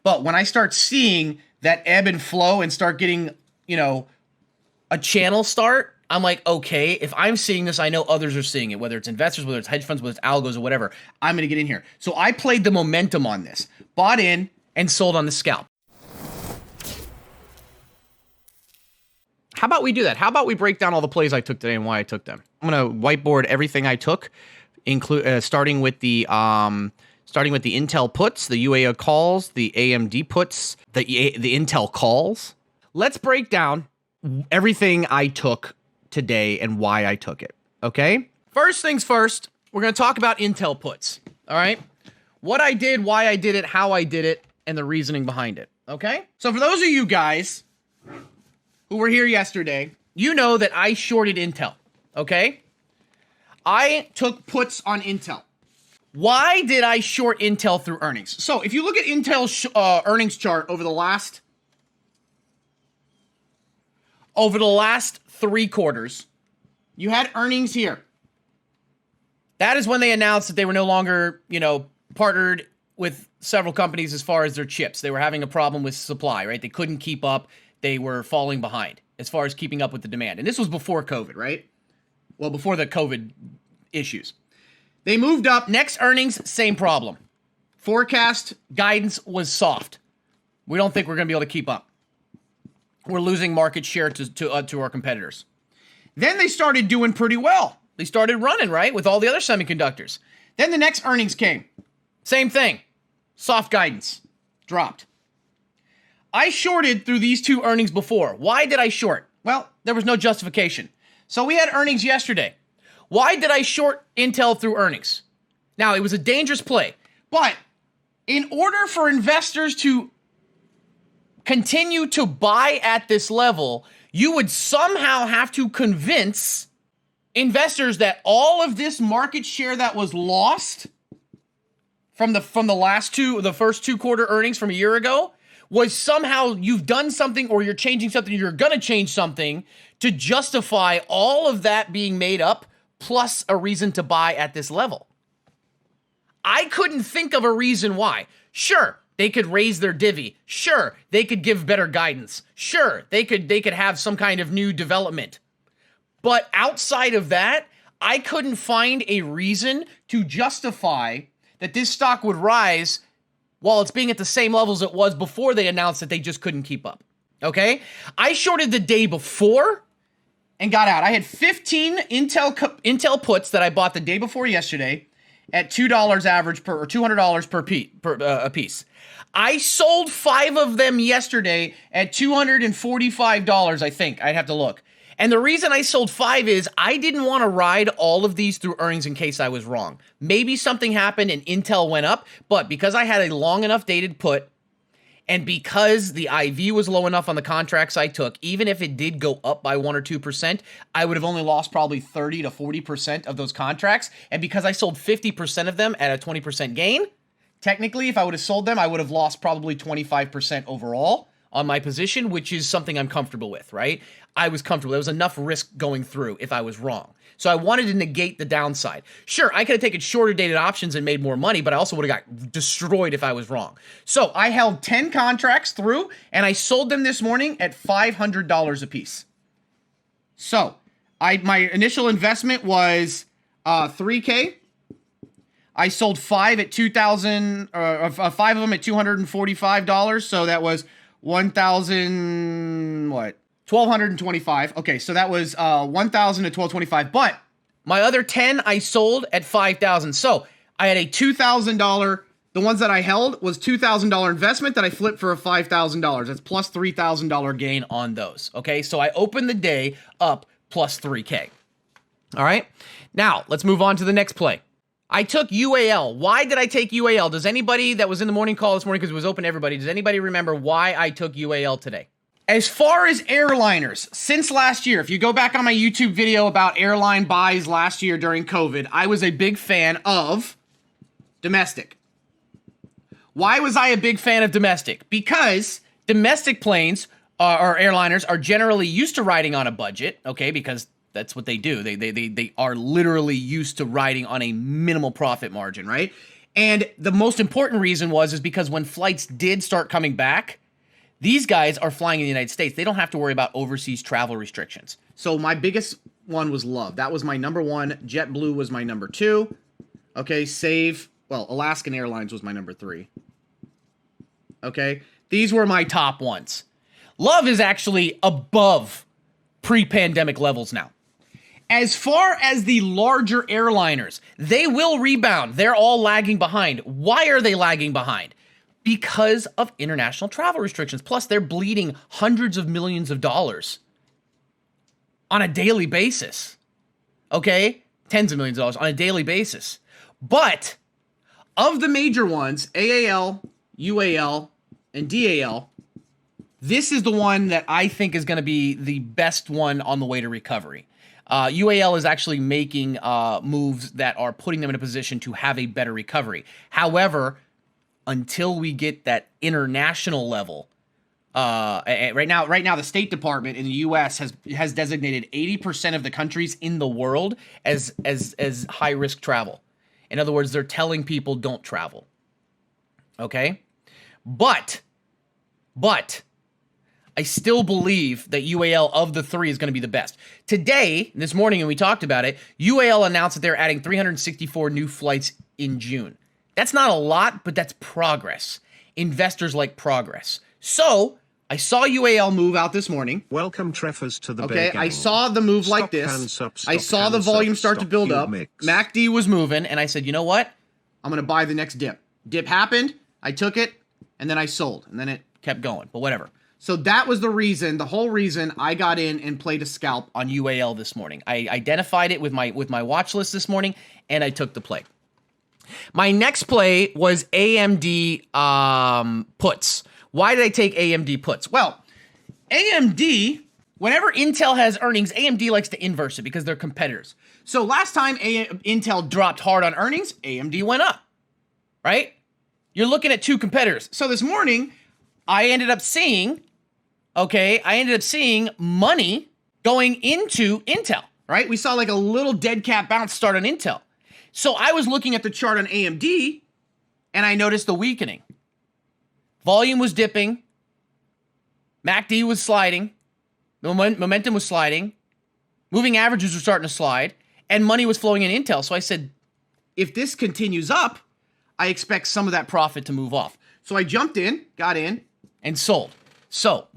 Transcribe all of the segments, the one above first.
But when I start seeing that ebb and flow and start getting, a channel start, I'm like, okay, if I'm seeing this, I know others are seeing it, whether it's investors, whether it's hedge funds, whether it's algos or whatever, I'm going to get in here. So I played the momentum on this, bought in and sold on the scalp. How about we do that? How about we break down all the plays I took today and why I took them? I'm going to whiteboard everything I took, starting with the Intel puts, the UAO calls, the AMD puts, the Intel calls. Let's break down everything I took today and why I took it, okay? First things first, we're going to talk about Intel puts, all right? What I did, why I did it, how I did it, and the reasoning behind it, okay? So for those of you guys who were here yesterday, you know that I shorted Intel, okay? I took puts on Intel. Why did I short Intel through earnings? So if you look at Intel's earnings chart over the last 3 quarters, you had earnings here. That is when they announced that they were no longer, partnered with several companies as far as their chips. They were having a problem with supply, right? They couldn't keep up. They were falling behind as far as keeping up with the demand. And this was before COVID, right? Well, before the COVID issues. They moved up. Next earnings, same problem. Forecast guidance was soft. We don't think we're going to be able to keep up. We're losing market share to our competitors. Then they started doing pretty well. They started running, right, with all the other semiconductors. Then the next earnings came. Same thing. Soft guidance. Dropped. I shorted through these 2 earnings before. Why did I short? Well, there was no justification. So we had earnings yesterday. Why did I short Intel through earnings? Now, it was a dangerous play. But in order for investors to continue to buy at this level, you would somehow have to convince investors that all of this market share that was lost from the first 2 quarter earnings from a year ago was somehow you've done something or you're changing something, you're going to change something to justify all of that being made up plus a reason to buy at this level. I couldn't think of a reason why. Sure, they could raise their divvy. Sure, they could give better guidance. Sure, they could have some kind of new development. But outside of that, I couldn't find a reason to justify that this stock would rise while it's being at the same levels it was before they announced that they just couldn't keep up. Okay? I shorted the day before and got out. I had 15 Intel puts that I bought the day before yesterday at $2 average or $200 per piece. I sold 5 of them yesterday at $245, I think. I'd have to look. And the reason I sold 5 is I didn't want to ride all of these through earnings in case I was wrong. Maybe something happened and Intel went up, but because I had a long enough dated put and because the IV was low enough on the contracts I took, even if it did go up by 1 or 2%, I would have only lost probably 30 to 40% of those contracts. And because I sold 50% of them at a 20% gain, technically, if I would have sold them, I would have lost probably 25% overall on my position, which is something I'm comfortable with, right? I was comfortable. There was enough risk going through if I was wrong. So I wanted to negate the downside. Sure, I could have taken shorter dated options and made more money, but I also would have got destroyed if I was wrong. So I held 10 contracts through, and I sold them this morning at $500 a piece. So my initial investment was $3K. I sold 5 at $2,000, 5 of them at $245. So that was $1,225. Okay, so that was $1,000 to $1,225. But my other 10 I sold at $5,000. So I had a $2,000. The ones that I held was $2,000 investment that I flipped for a $5,000. That's plus $3,000 gain on those. Okay, so I opened the day up plus 3K. All right, now let's move on to the next play. I took UAL. Why did I take UAL? Does anybody that was in the morning call this morning, because it was open to everybody, does anybody remember why I took UAL today? As far as airliners, since last year, if you go back on my YouTube video about airline buys last year during COVID, I was a big fan of domestic. Why was I a big fan of domestic? Because domestic planes or airliners are generally used to riding on a budget, okay, because that's what they do. They are literally used to riding on a minimal profit margin, right? And the most important reason is because when flights did start coming back, these guys are flying in the United States. They don't have to worry about overseas travel restrictions. So my biggest one was Love. That was my number one. JetBlue was my number two. Okay, Alaskan Airlines was my number three. Okay, these were my top ones. Love is actually above pre-pandemic levels now. As far as the larger airliners, they will rebound. They're all lagging behind. Why are they lagging behind? Because of international travel restrictions. Plus, they're bleeding hundreds of millions of dollars on a daily basis. Okay? Tens of millions of dollars on a daily basis. But of the major ones, AAL, UAL, and DAL, this is the one that I think is going to be the best one on the way to recovery. UAL is actually making moves that are putting them in a position to have a better recovery. However, until we get that international level, right now, the State Department in the U.S. has designated 80% of the countries in the world as high risk travel. In other words, they're telling people don't travel. Okay, but I still believe that UAL of the three is going to be the best. Today, this morning, and we talked about it, UAL announced that they're adding 364 new flights in June. That's not a lot, but that's progress. Investors like progress. So, I saw UAL move out this morning. Welcome, Treffers, to the Okay, I saw the move like this. I saw the volume start to build up. MACD was moving, and I said, you know what? I'm going to buy the next dip. Dip happened, I took it, and then I sold. And then it kept going, but whatever. So that was the whole reason I got in and played a scalp on UAL this morning. I identified it with my watch list this morning, and I took the play. My next play was AMD puts. Why did I take AMD puts? Well, AMD, whenever Intel has earnings, AMD likes to inverse it because they're competitors. So last time Intel dropped hard on earnings, AMD went up, right? You're looking at two competitors. So this morning, I ended up seeing money going into Intel, right? We saw like a little dead cat bounce start on Intel. So I was looking at the chart on AMD, and I noticed the weakening. Volume was dipping. MACD was sliding. Momentum was sliding. Moving averages were starting to slide, and money was flowing in Intel. So I said, if this continues up, I expect some of that profit to move off. So I jumped in, got in, and sold. So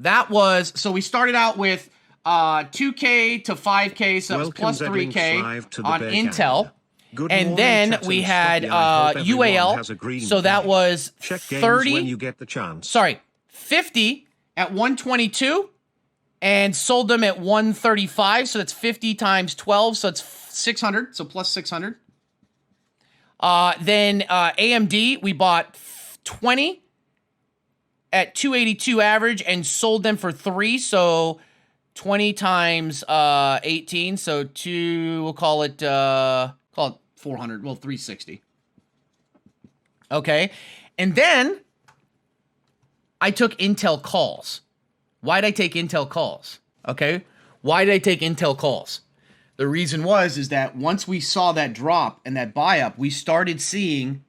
we started out with 2K to 5K, so that was plus 3K on Intel. And then we had UAL, so that was 30, when you get the chance. Sorry, 50 at 122, and sold them at 135, so that's 50 times 12, so it's 600, so plus 600. Then AMD, we bought 20 at 282 average and sold them for 3, so 20 times 18, so we'll call it 400, well, 360. Okay, and then I took Intel calls. Why did I take Intel calls? Okay, why did I take Intel calls? The reason is that once we saw that drop and that buy up, we started seeing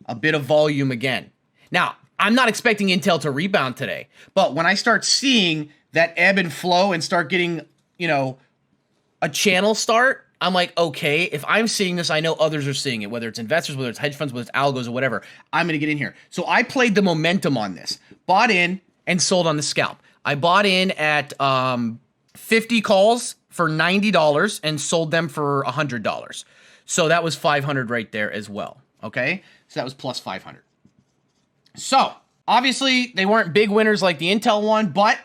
a bit of volume again. Now, I'm not expecting Intel to rebound today, but when I start seeing that ebb and flow and start getting, a channel start, I'm like, okay, if I'm seeing this, I know others are seeing it, whether it's investors, whether it's hedge funds, whether it's algos or whatever, I'm going to get in here. So I played the momentum on this, bought in and sold on the scalp. I bought in at 50 calls for $90 and sold them for $100. So that was 500 right there as well. Okay, so that was plus 500. So obviously they weren't big winners like the Intel one, but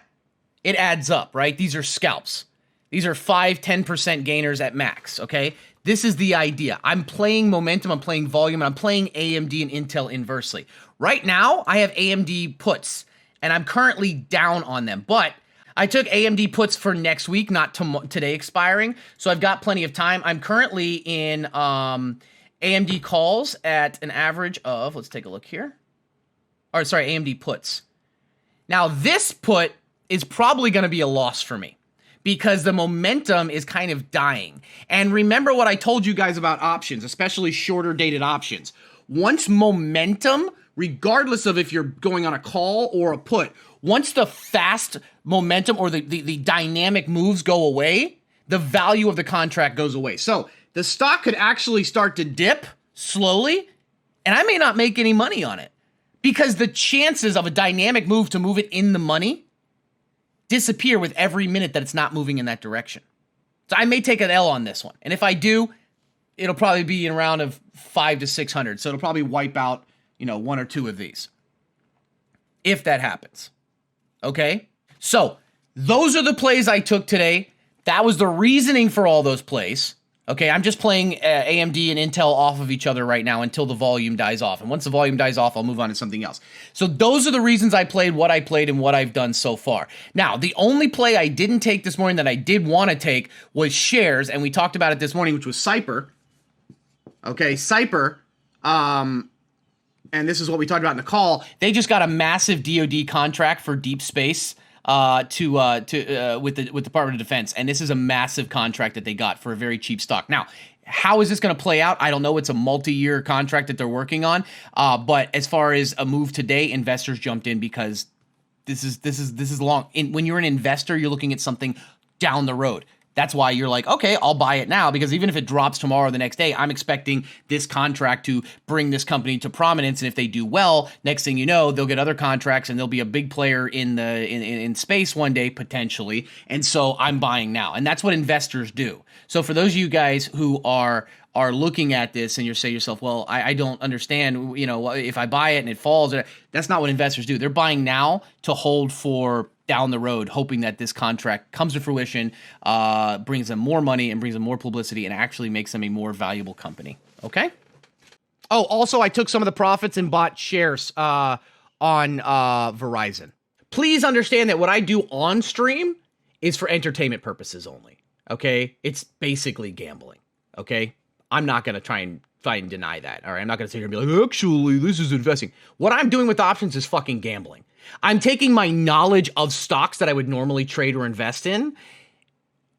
it adds up, right? These are scalps. These are 5-10% gainers at max, okay? This is the idea. I'm playing momentum, I'm playing volume, and I'm playing AMD and Intel inversely. Right now, I have AMD puts, and I'm currently down on them, but I took AMD puts for next week, not today expiring, so I've got plenty of time. I'm currently in AMD calls at an average of, let's take a look here. Or sorry, AMD puts. Now, this put is probably going to be a loss for me, because the momentum is kind of dying. And remember what I told you guys about options, especially shorter dated options. Once momentum, regardless of if you're going on a call or a put, once the fast momentum or the dynamic moves go away, the value of the contract goes away. So the stock could actually start to dip slowly, and I may not make any money on it because the chances of a dynamic move to move it in the money disappear with every minute that it's not moving in that direction. So I may take an L on this one. And if I do, it'll probably be in around of 500 to 600. So it'll probably wipe out, one or two of these. If that happens. Okay? So those are the plays I took today. That was the reasoning for all those plays. Okay, I'm just playing AMD and Intel off of each other right now until the volume dies off. And once the volume dies off, I'll move on to something else. So those are the reasons I played what I played and what I've done so far. Now, the only play I didn't take this morning that I did want to take was shares, and we talked about it this morning, which was SYPR. Okay, SYPR, and this is what we talked about in the call. They just got a massive DoD contract for deep space with the Department of Defense, and this is a massive contract that they got for a very cheap stock. Now, how is this going to play out? I don't know. It's a multi-year contract that they're working on, but as far as a move today, investors jumped in because this is long. When you're an investor, you're looking at something down the road. That's why you're like, okay, I'll buy it now, because even if it drops tomorrow or the next day, I'm expecting this contract to bring this company to prominence. And if they do well, next thing you know, they'll get other contracts and they'll be a big player in space one day, potentially. And so I'm buying now. And that's what investors do. So for those of you guys who are looking at this and you're saying to yourself, well, I don't understand, if I buy it and it falls, that's not what investors do. They're buying now to hold for down the road, hoping that this contract comes to fruition, brings them more money and brings them more publicity and actually makes them a more valuable company. Okay? Oh, also, I took some of the profits and bought shares on Verizon. Please understand that what I do on stream is for entertainment purposes only. Okay? It's basically gambling. Okay? I'm not going to try and deny that. All right? I'm not going to sit here and be like, actually, this is investing. What I'm doing with options is fucking gambling. I'm taking my knowledge of stocks that I would normally trade or invest in,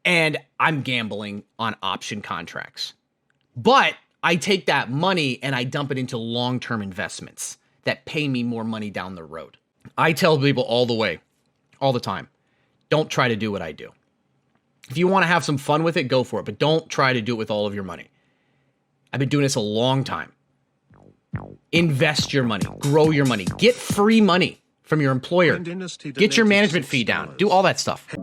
and I'm gambling on option contracts. But I take that money and I dump it into long-term investments that pay me more money down the road. I tell people all the time, don't try to do what I do. If you want to have some fun with it, go for it, but don't try to do it with all of your money. I've been doing this a long time. Invest your money, grow your money, get free money from your employer, get your management fee down, do all that stuff.